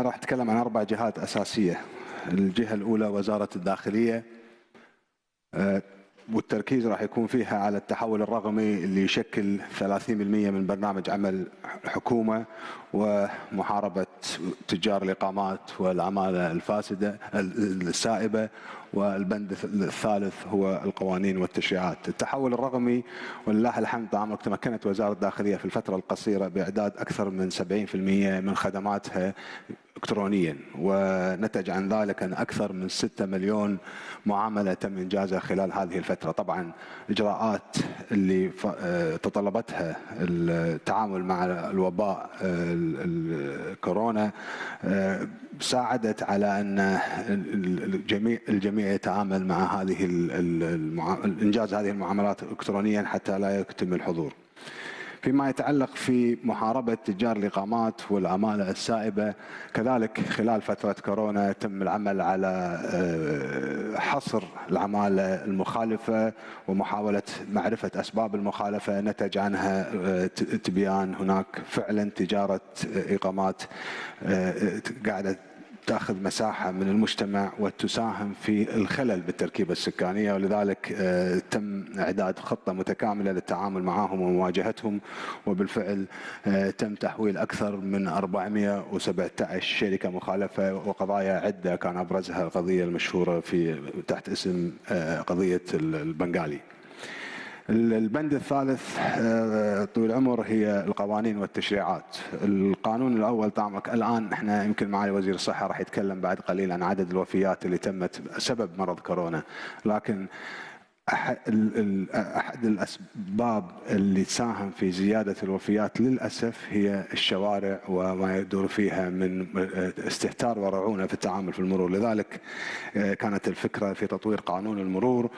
راح أتكلم عن 4 جهات أساسية. الجهة الأولى وزارة الداخلية، والتركيز راح يكون فيها على التحول الرقمي اللي يشكل 30% من برنامج عمل الحكومة، ومحاربة تجار الإقامات والعمالة الفاسدة السائبة. والبند الثالث هو القوانين والتشريعات. التحول الرقمي ولله الحمد تمكنت وزارة الداخلية في الفترة القصيرة بإعداد أكثر من 70% من خدماتها إلكترونيا، ونتج عن ذلك أن أكثر من 6 مليون معاملة تم إنجازها خلال هذه الفترة. طبعا إجراءات اللي تطلبتها التعامل مع الوباء الكورونا ساعدت على أن الجميع يتعامل مع إنجاز هذه المعاملات إلكترونيا حتى لا يتم الحضور. فيما يتعلق في محاربة تجار الإقامات والعمالة السائبة، كذلك خلال فترة كورونا تم العمل على حصر العمالة المخالفة ومحاولة معرفة أسباب المخالفة. نتج عنها تبيان هناك فعلا تجارة إقامات قاعدة تأخذ مساحة من المجتمع وتساهم في الخلل بالتركيبة السكانية، ولذلك تم إعداد خطة متكاملة للتعامل معهم ومواجهتهم، وبالفعل تم تحويل أكثر من 417 شركة مخالفة وقضايا عدة كان أبرزها القضية المشهورة تحت اسم قضية البنغالي. البند الثالث طويل العمر هي القوانين والتشريعات. القانون الأول طبعا الآن احنا يمكن معالي وزير الصحة راح يتكلم بعد قليل عن عدد الوفيات اللي تمت بسبب مرض كورونا، لكن أحد الأسباب اللي تساهم في زيادة الوفيات للأسف هي الشوارع وما يدور فيها من استهتار ورعونة في التعامل في المرور. لذلك كانت الفكرة في تطوير قانون المرور